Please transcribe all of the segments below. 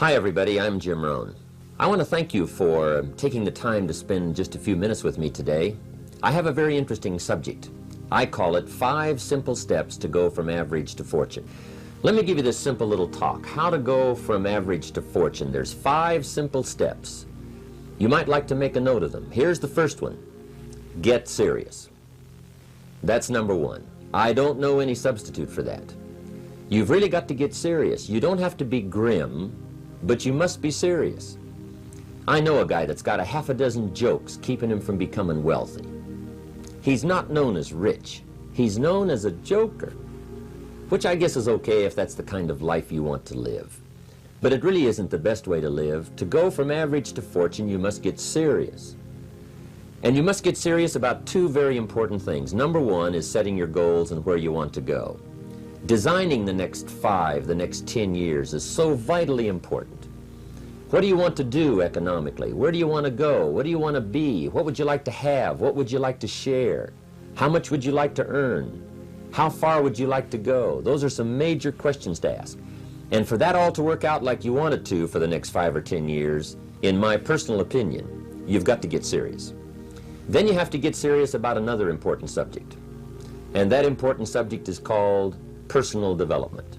Hi everybody, I'm Jim Rohn. I want to thank you for taking the time to spend just a few minutes with me today. I have a very interesting subject. I call it 5 simple steps to go from average to fortune. Let me give you this simple little talk. How to go from average to fortune. There's 5 simple steps. You might like to make a note of them. Here's the first one. Get serious. That's number 1. I don't know any substitute for that. You've really got to get serious. You don't have to be grim, but you must be serious. I know a guy that's got a half a dozen jokes keeping him from becoming wealthy. He's not known as rich. He's known as a joker, which I guess is okay if that's the kind of life you want to live. But it really isn't the best way to live. To go from average to fortune, you must get serious. And you must get serious about 2 very important things. Number 1 is setting your goals and where you want to go. Designing the next 5, the next 10 years is so vitally important. What do you want to do economically? Where do you want to go? What do you want to be? What would you like to have? What would you like to share? How much would you like to earn? How far would you like to go? Those are some major questions to ask. And for that all to work out like you want it to for the next 5 or 10 years, in my personal opinion, you've got to get serious. Then you have to get serious about another important subject. And that important subject is called personal development.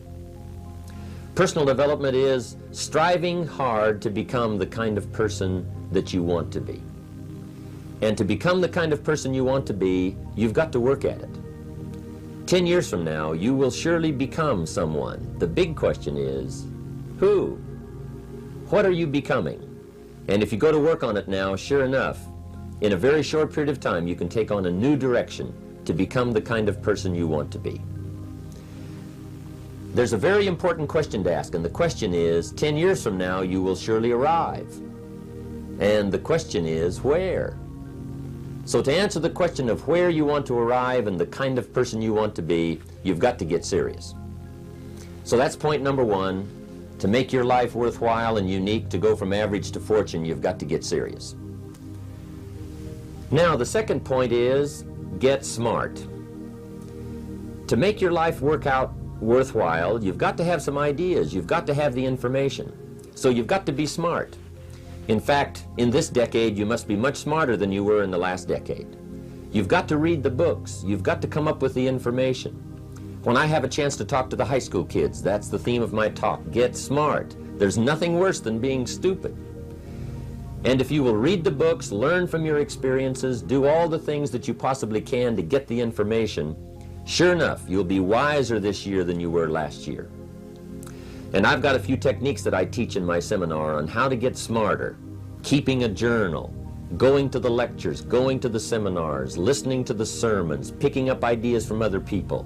Personal development is striving hard to become the kind of person that you want to be. And to become the kind of person you want to be, you've got to work at it. 10 years from now, you will surely become someone. The big question is, who? What are you becoming? And if you go to work on it now, sure enough, in a very short period of time, you can take on a new direction to become the kind of person you want to be. There's a very important question to ask, and the question is, 10 years from now, you will surely arrive. And the question is, where? So to answer the question of where you want to arrive and the kind of person you want to be, you've got to get serious. So that's point number 1. To make your life worthwhile and unique, to go from average to fortune, you've got to get serious. Now, the second point is, get smart. To make your life work out worthwhile, you've got to have some ideas. You've got to have the information. So you've got to be smart. In fact, in this decade, you must be much smarter than you were in the last decade. You've got to read the books. You've got to come up with the information. When I have a chance to talk to the high school kids, that's the theme of my talk. Get smart. There's nothing worse than being stupid. And if you will read the books, learn from your experiences, do all the things that you possibly can to get the information, sure enough, you'll be wiser this year than you were last year. And I've got a few techniques that I teach in my seminar on how to get smarter. Keeping a journal, going to the lectures, going to the seminars, listening to the sermons, picking up ideas from other people.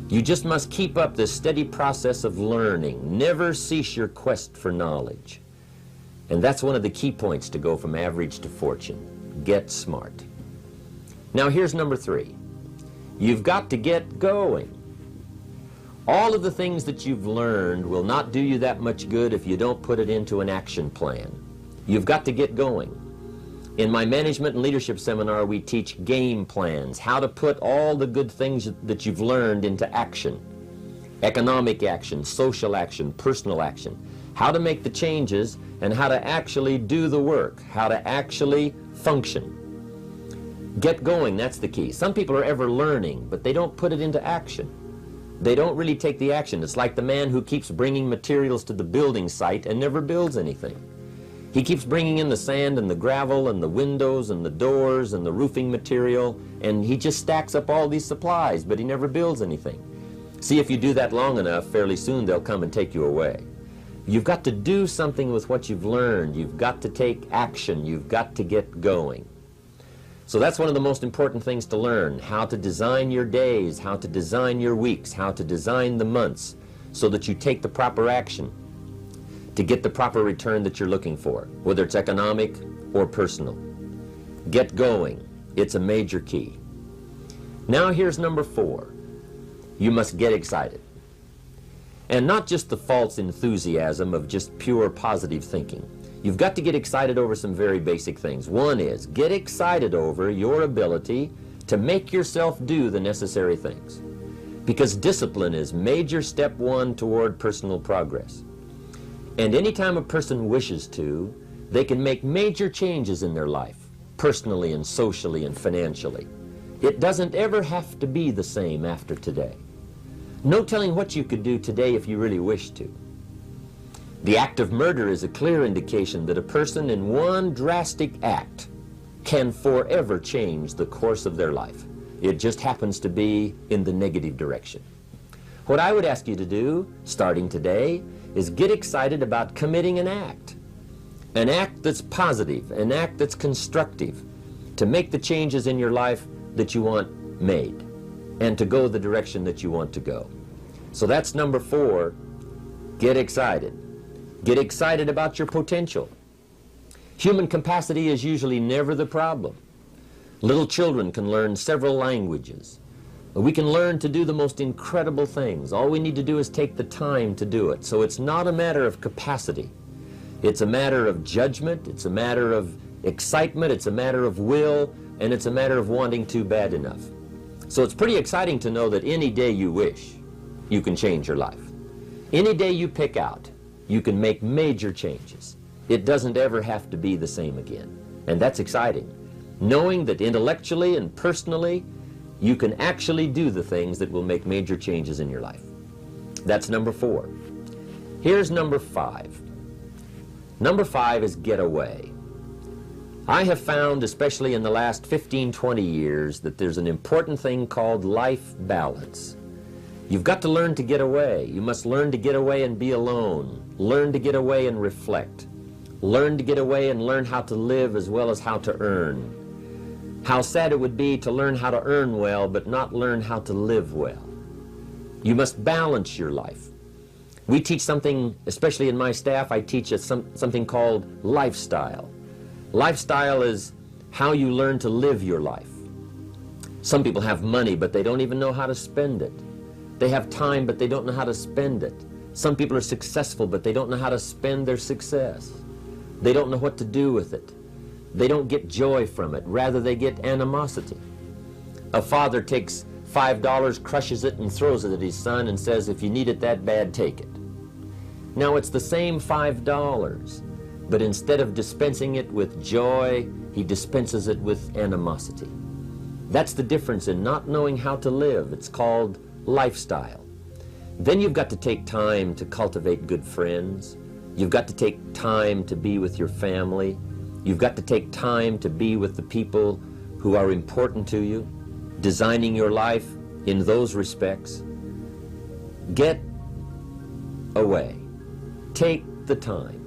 You just must keep up this steady process of learning. Never cease your quest for knowledge. And that's one of the key points to go from average to fortune. Get smart. Now here's number 3. You've got to get going. All of the things that you've learned will not do you that much good if you don't put it into an action plan. You've got to get going. In my management and leadership seminar, we teach game plans, how to put all the good things that you've learned into action. Economic action, social action, personal action. How to make the changes and how to actually do the work, how to actually function. Get going, that's the key. Some people are ever learning, but they don't put it into action. They don't really take the action. It's like the man who keeps bringing materials to the building site and never builds anything. He keeps bringing in the sand and the gravel and the windows and the doors and the roofing material, and he just stacks up all these supplies, but he never builds anything. See, if you do that long enough, fairly soon they'll come and take you away. You've got to do something with what you've learned. You've got to take action. You've got to get going. So that's one of the most important things to learn, how to design your days, how to design your weeks, how to design the months, so that you take the proper action to get the proper return that you're looking for, whether it's economic or personal. Get going. It's a major key. Now here's number 4. You must get excited. And not just the false enthusiasm of just pure positive thinking. You've got to get excited over some very basic things. One is, get excited over your ability to make yourself do the necessary things. Because discipline is major step 1 toward personal progress. And anytime a person wishes to, they can make major changes in their life, personally and socially and financially. It doesn't ever have to be the same after today. No telling what you could do today if you really wish to. The act of murder is a clear indication that a person in one drastic act can forever change the course of their life. It just happens to be in the negative direction. What I would ask you to do, starting today, is get excited about committing an act that's positive, an act that's constructive, to make the changes in your life that you want made, and to go the direction that you want to go. So that's number 4, get excited. Get excited about your potential. Human capacity is usually never the problem. Little children can learn several languages. We can learn to do the most incredible things. All we need to do is take the time to do it. So it's not a matter of capacity. It's a matter of judgment, it's a matter of excitement, it's a matter of will, and it's a matter of wanting to bad enough. So it's pretty exciting to know that any day you wish, you can change your life. Any day you pick out, you can make major changes. It doesn't ever have to be the same again. And that's exciting. Knowing that intellectually and personally, you can actually do the things that will make major changes in your life. That's number 4. Here's number 5. Number 5 is get away. I have found, especially in the last 15, 20 years, that there's an important thing called life balance. You've got to learn to get away. You must learn to get away and be alone. Learn to get away and reflect. Learn to get away and learn how to live as well as how to earn. How sad it would be to learn how to earn well but not learn how to live well. You must balance your life. We teach something, especially in my staff, I teach something called lifestyle. Lifestyle is how you learn to live your life. Some people have money, but they don't even know how to spend it. They have time, but they don't know how to spend it. Some people are successful, but they don't know how to spend their success. They don't know what to do with it. They don't get joy from it. Rather, they get animosity. A father takes $5, crushes it, and throws it at his son and says, if you need it that bad, take it. Now, it's the same $5, but instead of dispensing it with joy, he dispenses it with animosity. That's the difference in not knowing how to live. It's called lifestyle. Then you've got to take time to cultivate good friends. You've got to take time to be with your family. You've got to take time to be with the people who are important to you, designing your life in those respects. Get away. Take the time.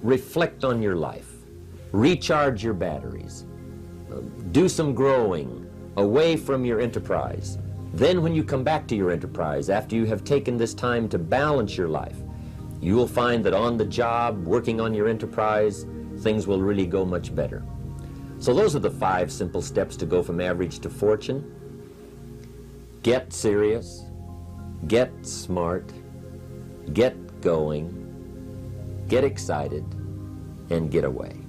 Reflect on your life. Recharge your batteries. Do some growing away from your enterprise. Then when you come back to your enterprise, after you have taken this time to balance your life, you will find that on the job, working on your enterprise, things will really go much better. So those are the 5 simple steps to go from average to fortune. Get serious, get smart, get going, get excited, and get away.